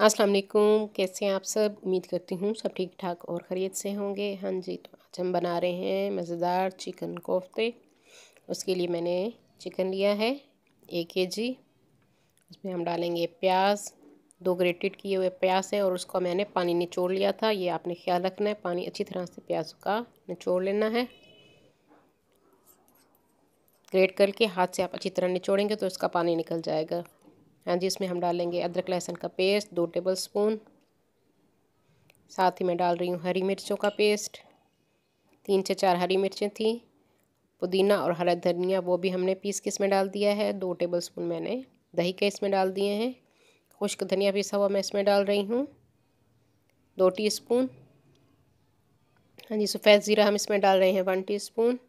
अस्सलाम वालेकुम, कैसे हैं आप सब। उम्मीद करती हूँ सब ठीक ठाक और ख़ैरियत से होंगे। हाँ जी, तो आज हम बना रहे हैं मज़ेदार चिकन कोफ्ते। उसके लिए मैंने चिकन लिया है 1 kg। उसमें हम डालेंगे प्याज, 2 ग्रेटेड किए हुए प्याज है और उसको मैंने पानी निचोड़ लिया था। ये आपने ख्याल रखना है, पानी अच्छी तरह से प्याज का निचोड़ लेना है। ग्रेट करके हाथ से आप अच्छी तरह निचोड़ेंगे तो इसका पानी निकल जाएगा। हाँ जी, इसमें हम डालेंगे अदरक लहसुन का पेस्ट 2 टेबलस्पून। साथ ही मैं डाल रही हूँ हरी मिर्चों का पेस्ट, 3 से 4 हरी मिर्चें थी। पुदीना और हरा धनिया वो भी हमने पीस के इसमें डाल दिया है। 2 टेबलस्पून मैंने दही के इसमें डाल दिए हैं। खुश्क धनिया पिसा हुआ मैं इसमें डाल रही हूँ 2 टीस्पून। हाँ जी, सफ़ेद ज़ीरा हम इसमें डाल रहे हैं 1 टीस्पून।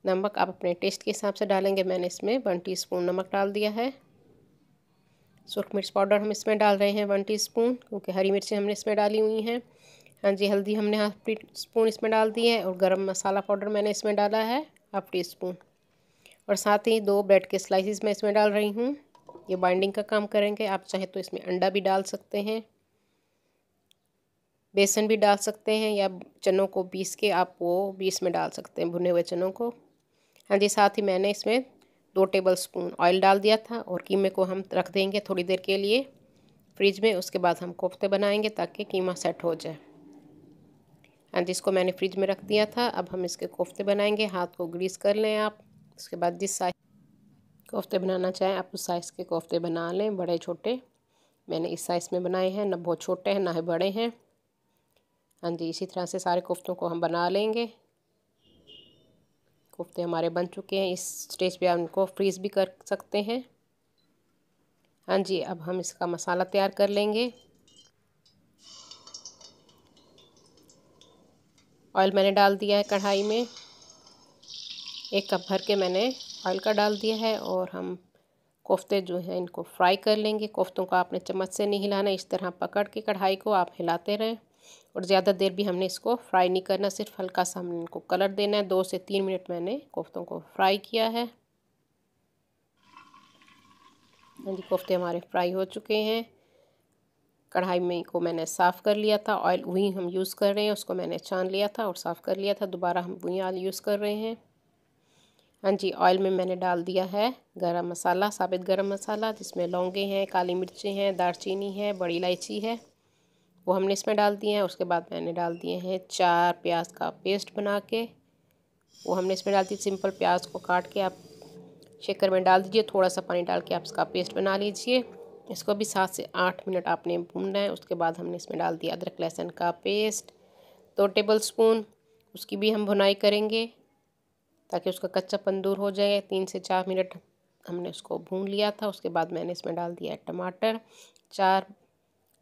नमक आप अपने टेस्ट के हिसाब से डालेंगे, मैंने इसमें 1 टीस्पून नमक डाल दिया है। सुरख मिर्च पाउडर हम इसमें डाल रहे हैं 1 टीस्पून, क्योंकि हरी मिर्चें हमने इसमें डाली हुई हैं। हाँ जी, हल्दी हमने हाफ टीस्पून इसमें डाल दी है और गरम मसाला पाउडर मैंने इसमें डाला है हाफ टीस्पून। और साथ ही 2 ब्रेड के स्लाइसिस मैं इसमें डाल रही हूँ, ये बाइंडिंग का काम करेंगे। आप चाहे तो इसमें अंडा भी डाल सकते हैं, बेसन भी डाल सकते हैं, या चनों को पीस के आप वो भी इसमें डाल सकते हैं, भुने हुए चनों को। हाँ जी, साथ ही मैंने इसमें 2 टेबलस्पून ऑयल डाल दिया था और कीमे को हम रख देंगे थोड़ी देर के लिए फ्रिज में। उसके बाद हम कोफ्ते बनाएंगे ताकि कीमा सेट हो जाए। हाँ जी, इसको मैंने फ्रिज में रख दिया था। अब हम इसके कोफ्ते बनाएंगे। हाथ को ग्रीस कर लें आप। उसके बाद जिस साइज कोफ्ते बनाना चाहें आप उस साइज़ के कोफ्ते बना लें, बड़े छोटे। मैंने इस साइज़ में बनाए हैं, ना बहुत छोटे हैं ना ही बड़े हैं। हाँ जी, इसी तरह से सारे कोफ्तों को हम बना लेंगे। कोफ्ते हमारे बन चुके हैं। इस स्टेज पे आप उनको फ्रीज़ भी कर सकते हैं। हाँ जी, अब हम इसका मसाला तैयार कर लेंगे। ऑयल मैंने डाल दिया है कढ़ाई में, 1 कप भर के मैंने ऑयल का डाल दिया है। और हम कोफ्ते जो हैं इनको फ्राई कर लेंगे। कोफ्तों को आपने चम्मच से नहीं हिलाना, इस तरह पकड़ के कढ़ाई को आप हिलाते रहें। और ज़्यादा देर भी हमने इसको फ्राई नहीं करना, सिर्फ हल्का सा हमने इनको कलर देना है। 2 से 3 मिनट मैंने कोफ्तों को फ्राई किया है। हाँ जी, कोफ्ते हमारे फ्राई हो चुके हैं। कढ़ाई में को मैंने साफ़ कर लिया था, ऑयल वही हम यूज़ कर रहे हैं, उसको मैंने छान लिया था और साफ़ कर लिया था। दोबारा हम वही ऑयल यूज़ कर रहे हैं। हाँ जी, ऑयल में मैंने डाल दिया है गरम मसाला, साबित गरम मसाला, जिसमें लौंगे हैं, काली मिर्चें हैं, दालचीनी है, बड़ी इलायची है, वो हमने इसमें डाल दिए हैं। उसके बाद मैंने डाल दिए हैं 4 प्याज का पेस्ट बना के, वो हमने इसमें डाल दी। सिंपल प्याज को काट के आप शेकर में डाल दीजिए, थोड़ा सा पानी डाल के आप इसका पेस्ट बना लीजिए। इसको भी 7 से 8 मिनट आपने भूनना है। उसके बाद हमने इसमें डाल दिया अदरक लहसुन का पेस्ट 2 टेबलस्पून, उसकी भी हम भुनाई करेंगे ताकि उसका कच्चापन दूर हो जाए। 3 से 4 मिनट हमने उसको भून लिया था। उसके बाद मैंने इसमें डाल दिया टमाटर, 4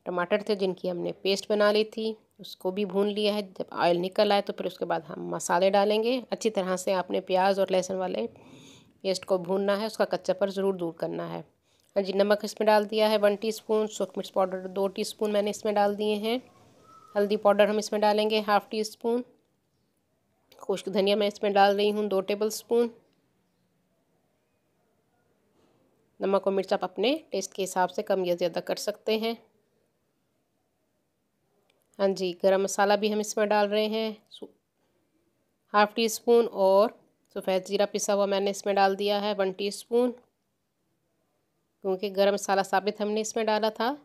टमाटर थे जिनकी हमने पेस्ट बना ली थी, उसको भी भून लिया है। जब ऑयल निकल आए तो फिर उसके बाद हम मसाले डालेंगे। अच्छी तरह से आपने प्याज और लहसुन वाले पेस्ट को भूनना है, उसका कच्चापन ज़रूर दूर करना है। हाँ जी, नमक इसमें डाल दिया है 1 टीस्पून। सूरख मिर्च पाउडर 2 टीस्पून मैंने इसमें डाल दिए हैं। हल्दी पाउडर हम इसमें डालेंगे हाफ़ टीस्पून। खुश्क धनिया मैं इसमें डाल रही हूँ 2 टेबलस्पून। नमक और मिर्च आप अपने टेस्ट के हिसाब से कम या ज़्यादा कर सकते हैं। हाँ जी, गरम मसाला भी हम इसमें डाल रहे हैं हाफ़ टीस्पून। और सफ़ेद ज़ीरा पिसा हुआ मैंने इसमें डाल दिया है 1 टीस्पून, क्योंकि गरम मसाला साबित हमने इसमें डाला था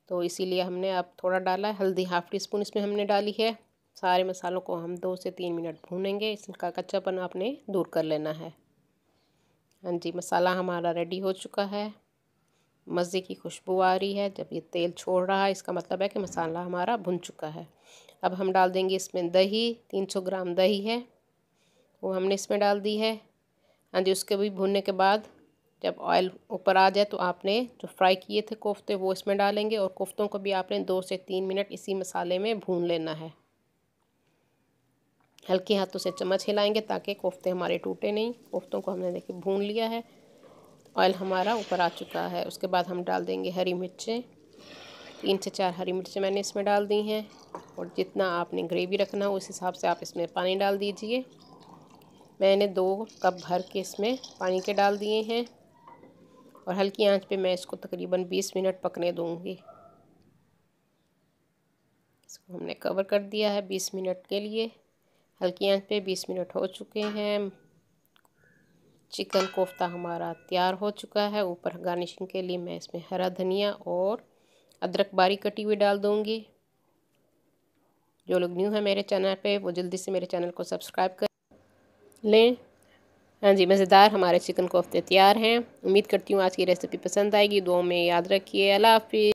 तो इसीलिए हमने अब थोड़ा डाला है। हल्दी हाफ़ टीस्पून इसमें हमने डाली है। सारे मसालों को हम 2 से 3 मिनट भूनेंगे, इसका कच्चापन आपने दूर कर लेना है। हाँ जी, मसाला हमारा रेडी हो चुका है, मज़े की खुशबू आ रही है। जब ये तेल छोड़ रहा है इसका मतलब है कि मसाला हमारा भुन चुका है। अब हम डाल देंगे इसमें दही, 300 ग्राम दही है, वो हमने इसमें डाल दी है। हाँ जी, उसके भी भुनने के बाद जब ऑयल ऊपर आ जाए तो आपने जो फ्राई किए थे कोफ्ते वो इसमें डालेंगे। और कोफ्तों को भी आपने 2 से 3 मिनट इसी मसाले में भून लेना है। हल्के हाथों से चम्मच हिलाएंगे ताकि कोफ्ते हमारे टूटे नहीं। कोफ्तों को हमने देखिए भून लिया है, ऑयल हमारा ऊपर आ चुका है। उसके बाद हम डाल देंगे हरी मिर्चें, 3 से 4 हरी मिर्चें मैंने इसमें डाल दी हैं। और जितना आपने ग्रेवी रखना हो उस हिसाब से आप इसमें पानी डाल दीजिए। मैंने 2 कप भर के इसमें पानी के डाल दिए हैं। और हल्की आंच पे मैं इसको तकरीबन 20 मिनट पकने दूंगी। इसको हमने कवर कर दिया है 20 मिनट के लिए। हल्की आंच पे 20 मिनट हो चुके हैं। चिकन कोफ्ता हमारा तैयार हो चुका है। ऊपर गार्निशिंग के लिए मैं इसमें हरा धनिया और अदरक बारीक कटी हुई डाल दूंगी। जो लोग न्यू है मेरे चैनल पे वो जल्दी से मेरे चैनल को सब्सक्राइब कर लें। हाँ जी, मज़ेदार हमारे चिकन कोफ्ते तैयार हैं। उम्मीद करती हूँ आज की रेसिपी पसंद आएगी। दुआओं में याद रखिए। अल्लाह हाफिज़।